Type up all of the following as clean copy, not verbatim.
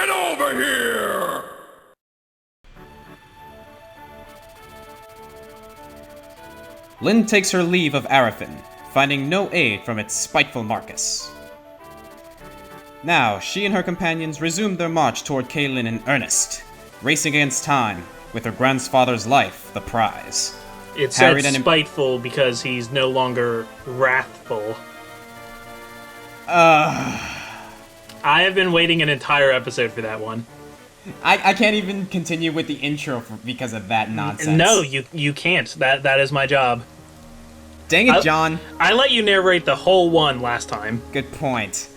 Get over here! Lynn takes her leave of Arafin, finding no aid from its spiteful Marcus. Now, she and her companions resume their march toward Caelin in earnest, racing against time, with her grandfather's life the prize. It said spiteful because he's no longer wrathful. I have been waiting an entire episode for that one. I can't even continue with the intro because of that nonsense. No, you can't. That is my job. Dang it, John. I let you narrate the whole one last time. Good point.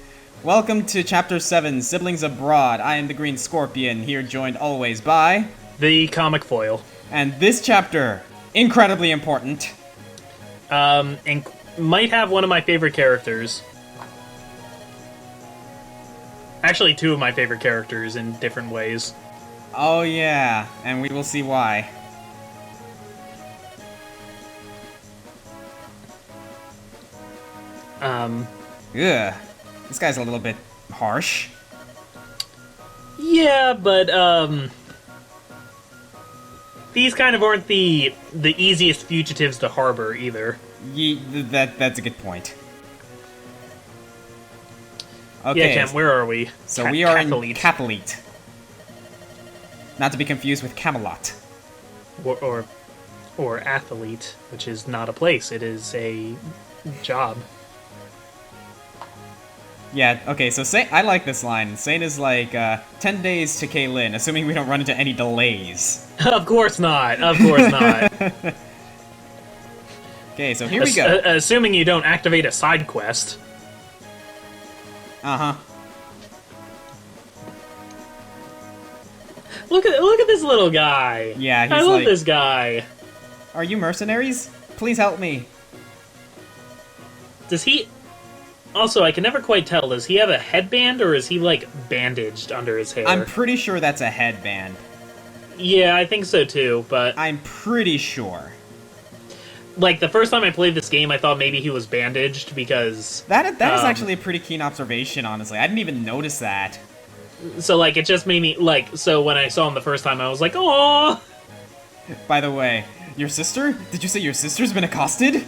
Welcome to Chapter 7, Siblings Abroad. I am the Green Scorpion, here joined always by... the ComicFoil. And this chapter, incredibly important. Might have one of my favorite characters. Actually, two of my favorite characters in different ways. Oh yeah, and we will see why. Ugh. This guy's a little bit harsh. Yeah, but, these kind of aren't the easiest fugitives to harbor, either. That's a good point. Okay, yeah, Ken, where are we? So we are in Catholite. Not to be confused with Camelot. Or athlete, which is not a place, it is a job. Yeah, okay, so I like this line. Sane is like, 10 days to Caelin, assuming we don't run into any delays. Of course not, of course not. Okay, so here we go. Assuming you don't activate a side quest. Uh-huh. Look at this little guy. Yeah, he's I love this guy. Are you mercenaries? Please help me. Does he... Also, I can never quite tell. Does he have a headband, or is he, like, bandaged under his hair? I'm pretty sure that's a headband. Yeah, I think so, too, but... I'm pretty sure. Like, the first time I played this game, I thought maybe he was bandaged, because... That is actually a pretty keen observation, honestly. I didn't even notice that. So, like, it just made me, like... So, when I saw him the first time, I was like, aww! By the way, your sister? Did you say your sister's been accosted?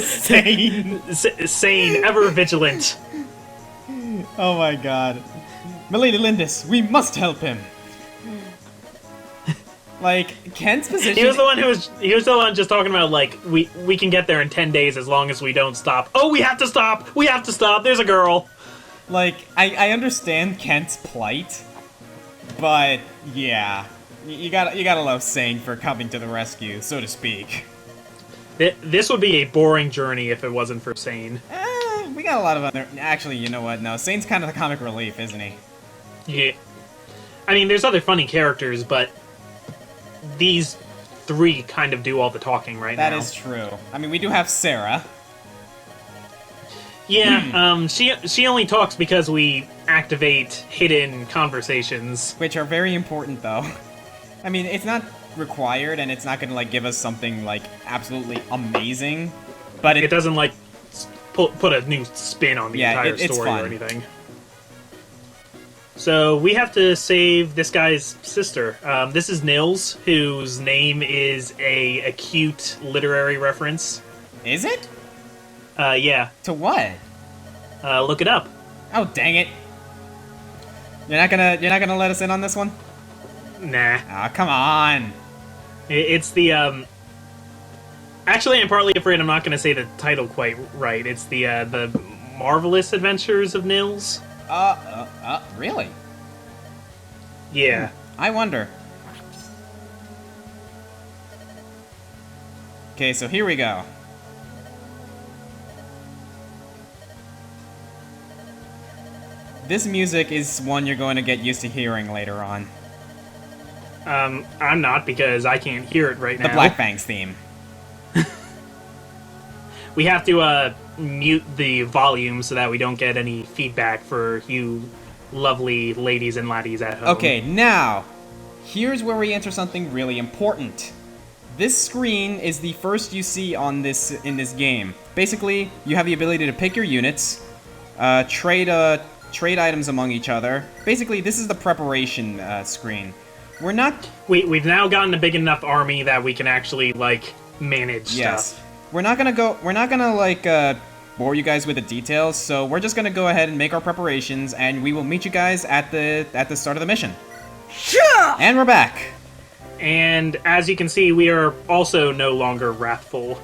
Sane. Sane, ever vigilant. Oh my god. Milady Lindis, we must help him. Like, Kent's position... He was the one just talking about, like, we can get there in 10 days as long as we don't stop. Oh, we have to stop! We have to stop! There's a girl! Like, I understand Kent's plight, but, yeah. You gotta love Sane for coming to the rescue, so to speak. This would be a boring journey if it wasn't for Sane. We got a lot of other... Actually, you know what? No, Sane's kind of the comic relief, isn't he? Yeah. I mean, there's other funny characters, but... these three kind of do all the talking right now. That is true. I mean, we do have Sarah. Yeah, she only talks because we activate hidden conversations. Which are very important, though. I mean, it's not required, and it's not gonna, like, give us something, like, absolutely amazing, but it doesn't, like, put a new spin on the entire story or anything. So, we have to save this guy's sister. This is Nils, whose name is a acute literary reference. Is it? Yeah. To what? Look it up. Oh, dang it. You're not gonna let us in on this one? Nah. Aw, come on. It's the, Actually, I'm partly afraid I'm not gonna say the title quite right. It's the Marvelous Adventures of Nils. Really? Yeah. I wonder. Okay, so here we go. This music is one you're going to get used to hearing later on. I'm not, because I can't hear it right now. The Black Fang's theme. We have to, mute the volume so that we don't get any feedback for you lovely ladies and laddies at home. Okay, now, here's where we enter something really important. This screen is the first you see in this game. Basically, you have the ability to pick your units, trade a trade items among each other. Basically, this is the preparation screen. We're not... We've now gotten a big enough army that we can actually, like, manage stuff. We're not gonna, like, bore you guys with the details, so we're just gonna go ahead and make our preparations, and we will meet you guys at the start of the mission. Sure! And we're back! And as you can see, we are also no longer wrathful.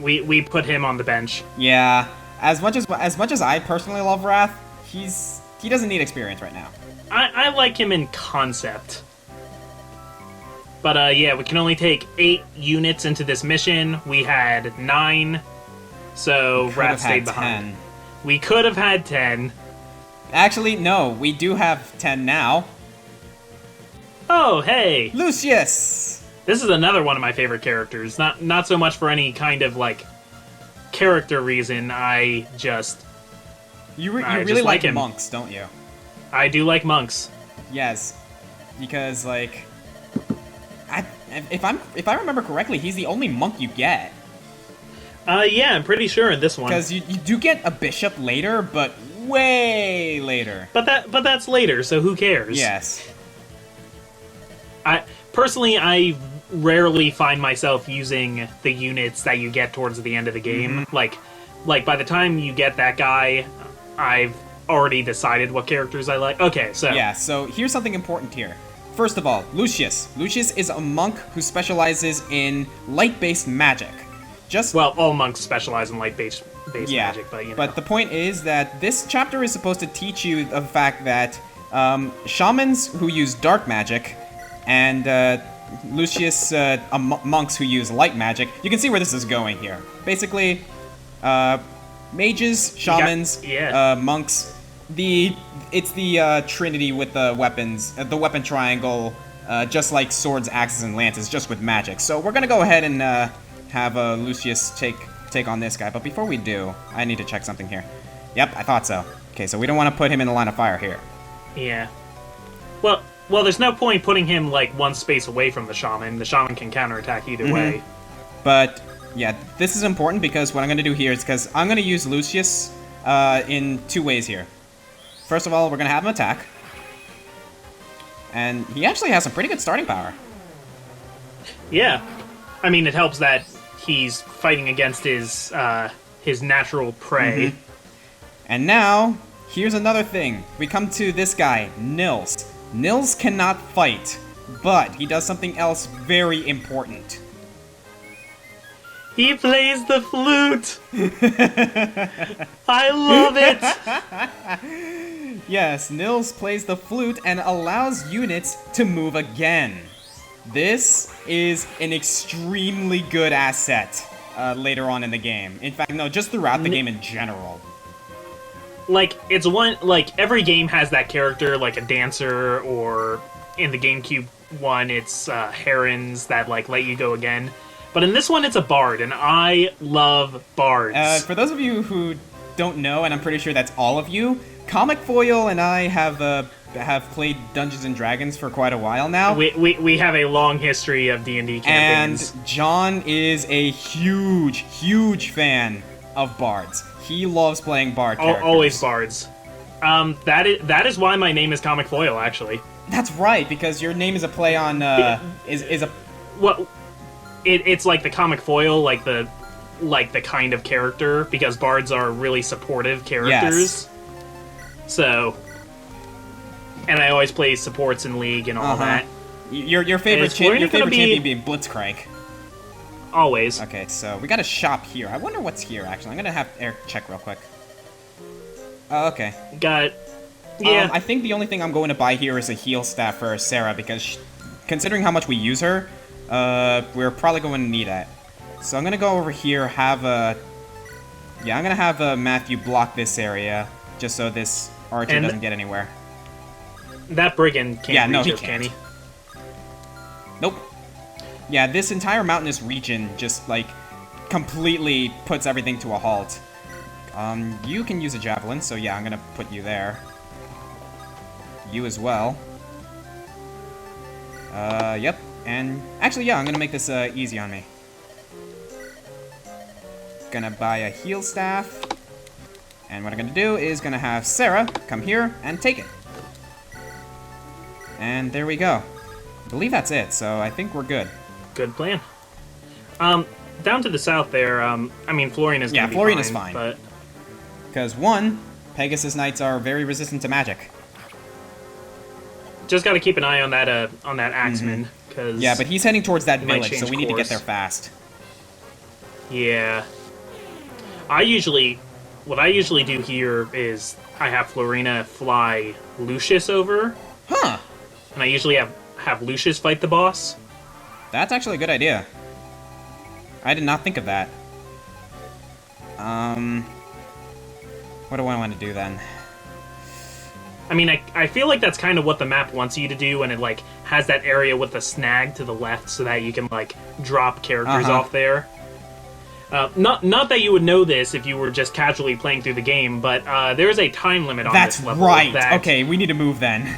We put him on the bench. Yeah. As much as I personally love Wrath, he doesn't need experience right now. I like him in concept. But yeah, we can only take 8 units into this mission. We had 9, so Wrath stayed behind. 10. We could have had 10. Actually, no, we do have 10 now. Oh, hey! Lucius! This is another one of my favorite characters. Not so much for any kind of, like, character reason, I just... You I really just like him. monks, don't you? I do like monks. Yes. Because, like... If I remember correctly, he's the only monk you get. Yeah, I'm pretty sure in this one. Because you do get a bishop later, but way later. But that's later, so who cares? Yes. I rarely find myself using the units that you get towards the end of the game. Mm-hmm. Like by the time you get that guy, I've already decided what characters I like. Okay, so Yeah, so here's something important here. First of all, Lucius. Lucius is a monk who specializes in light-based magic. Well, all monks specialize in light-based magic, but you know. But the point is that this chapter is supposed to teach you the fact that shamans who use dark magic and Lucius monks who use light magic. You can see where this is going here. Basically, mages, shamans, monks. It's the trinity with the weapons, the weapon triangle, just like swords, axes, and lances, just with magic. So we're gonna go ahead and have Lucius take on this guy. But before we do, I need to check something here. Yep, I thought so. Okay, so we don't want to put him in the line of fire here. Yeah. Well, there's no point putting him, like, one space away from the shaman. The shaman can counterattack either way. But, yeah, this is important because what I'm going to do here is because I'm going to use Lucius in 2 ways here. First of all, we're going to have him attack. And he actually has some pretty good starting power. Yeah. I mean, it helps that he's fighting against his natural prey. And now, here's another thing. We come to this guy, Nils. Nils cannot fight, but he does something else very important. He plays the flute! I love it! Yes, Nils plays the flute and allows units to move again. This is an extremely good asset later on in the game. In fact, no, just throughout the game in general. Like, every game has that character, like a dancer, or in the GameCube one, it's herons that, like, let you go again. But in this one, it's a bard, and I love bards. For those of you who don't know, and I'm pretty sure that's all of you, ComicFoil and I have played Dungeons and Dragons for quite a while now. We have a long history of D&D campaigns. And John is a huge fan of bards. He loves playing bard characters. Always bards. That is why my name is ComicFoil, actually. That's right, because your name is a play on Well, it's like the ComicFoil, like the kind of character, because bards are really supportive characters. Yes. So, and I always play supports in League and all that. Your favorite champion being Blitzcrank. Always. Okay, so we got a shop here. I wonder what's here, actually. I'm gonna have Eric check real quick. Oh, okay. Got it. Yeah. I think the only thing I'm going to buy here is a heal staff for Sarah, because considering how much we use her, we're probably going to need that. So I'm gonna go over here, I'm gonna have Matthew block this area, just so this archer doesn't get anywhere. That brigand can't reach us, can he? Nope. Yeah, this entire mountainous region just, like, completely puts everything to a halt. You can use a javelin, so yeah, I'm gonna put you there. You as well. Yep. And actually, yeah, I'm gonna make this easy on me. Gonna buy a heal staff. And what I'm gonna do is gonna have Sarah come here and take it. And there we go. I believe that's it, so I think we're good. Good plan. Down to the south there, I mean, Florina's gonna be fine. Yeah, Florina's fine. But... Because, one, Pegasus Knights are very resistant to magic. Just gotta keep an eye on that Axeman, because... Yeah, but he's heading towards that village, so we need to get there fast. Yeah. What I usually do here is I have Florina fly Lucius over. Huh. And I usually have Lucius fight the boss. That's actually a good idea. I did not think of that. What do I want to do then? I mean, I feel like that's kind of what the map wants you to do, and it, like, has that area with the snag to the left so that you can, like, drop characters off there. Not that you would know this if you were just casually playing through the game, but there is a time limit on this level. That's right! Okay, we need to move then.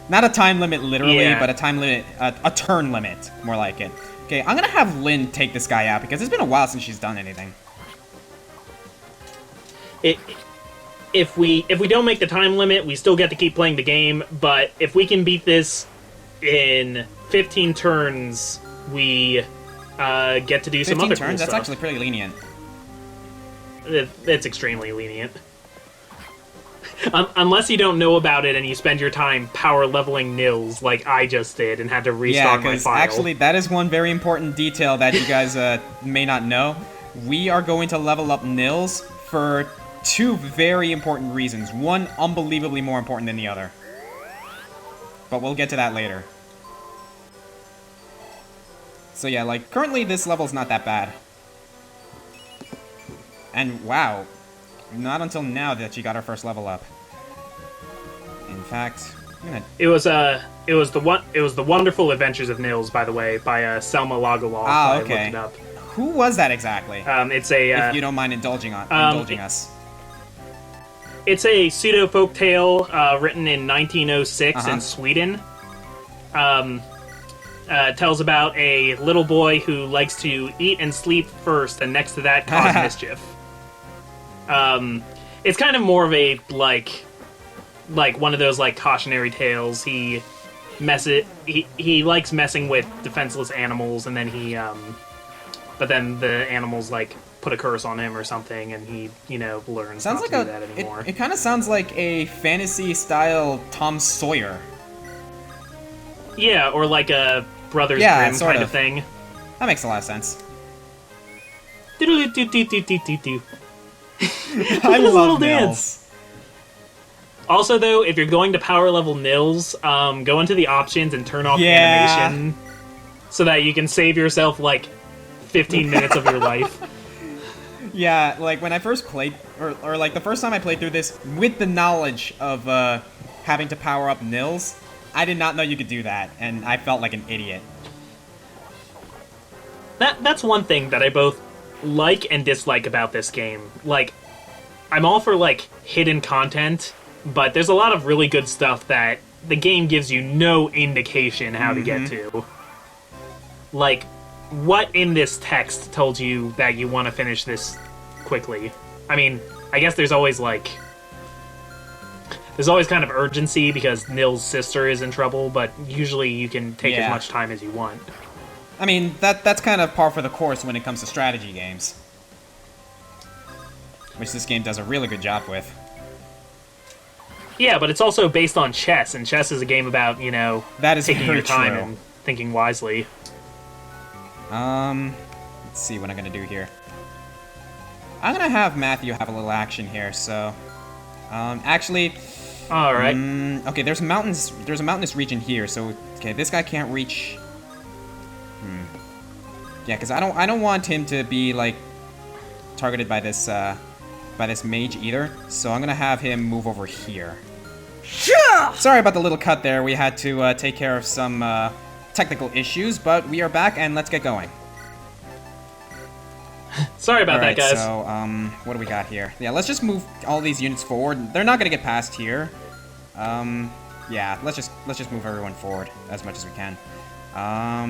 Not a time limit literally, but a time limit, a turn limit, more like it. Okay, I'm gonna have Lynn take this guy out, because it's been a while since she's done anything. If we don't make the time limit, we still get to keep playing the game, but if we can beat this in 15 turns, we get to do some other cool stuff. 15 turns? That's actually pretty lenient. It's extremely lenient. Unless you don't know about it and you spend your time power leveling nils like I just did and had to restart my file. Actually, that is one very important detail that you guys may not know. We are going to level up nils for two very important reasons. One unbelievably more important than the other. But we'll get to that later. So yeah, like, currently this level's not that bad. And wow, not until now that she got her first level up. In fact, I'm gonna... It was the Wonderful Adventures of Nils, by the way, by Selma Lagerlof. Ah, okay. I looked it up. Who was that exactly? It's a... if you don't mind indulging us. It's a pseudo folktale written in 1906 in Sweden. Tells about a little boy who likes to eat and sleep first, and next to that cause mischief. It's kind of more of a like one of those like cautionary tales. He likes messing with defenseless animals, and then but then the animals like put a curse on him or something, and he learns not to do that anymore. It kind of sounds like a fantasy style Tom Sawyer. Yeah, or like a Brothers Grimm kind of thing. That makes a lot of sense. I love Nils. Also, though, if you're going to power level Nils, go into the options and turn off animation so that you can save yourself, like, 15 minutes of your life. Yeah, like, when I first played, or like, the first time I played through this, with the knowledge of having to power up Nils, I did not know you could do that, and I felt like an idiot. That's one thing that I both like and dislike about this game. Like, I'm all for, like, hidden content, but there's a lot of really good stuff that the game gives you no indication how to get to. Like, what in this text told you that you want to finish this quickly? I mean, I guess there's always, like... There's always kind of urgency because Nils' sister is in trouble, but usually you can take as much time as you want. I mean, that's kind of par for the course when it comes to strategy games. Which this game does a really good job with. Yeah, but it's also based on chess, and chess is a game about, that is taking your time and thinking wisely. Let's see what I'm gonna do here. I'm gonna have Matthew have a little action here, so... actually... Alright. Okay, there's mountains. There's a mountainous region here, so... Okay, this guy can't reach... Yeah, because I don't want him to be, like, targeted by this mage either, so I'm gonna have him move over here. Sorry about the little cut there. We had to take care of some technical issues, but we are back, and let's get going. Sorry about that, guys. So, what do we got here? Yeah, let's just move all these units forward. They're not gonna get past here. Yeah, let's just move everyone forward as much as we can.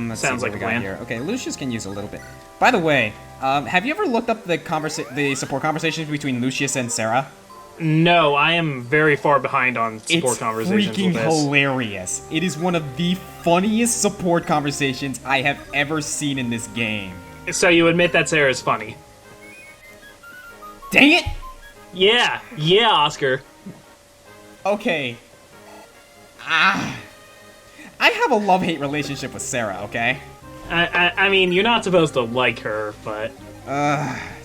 Let's Sounds see like what we a got plan. here. Okay, Lucius can use a little bit. By the way, have you ever looked up the support conversations between Lucius and Sarah? No, I am very far behind on support It's conversations freaking with this. hilarious. It is one of the funniest support conversations I have ever seen in this game. So you admit that Sarah's funny? Dang it! Yeah, Oscar. Okay. I have a love-hate relationship with Sarah, okay? I mean, you're not supposed to like her, but...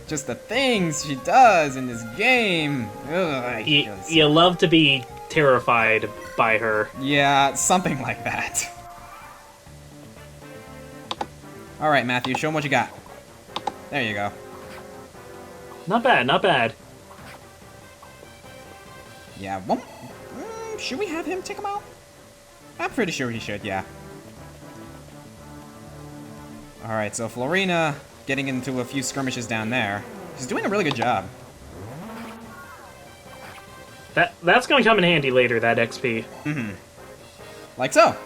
Just the things she does in this game. Ugh, You love to be terrified by her. Yeah, something like that. Alright, Matthew, show him what you got. There you go. Not bad, not bad. Yeah, should we have him take him out? I'm pretty sure he should, yeah. Alright, so Florina getting into a few skirmishes down there. She's doing a really good job. That's gonna come in handy later, that XP. Like so.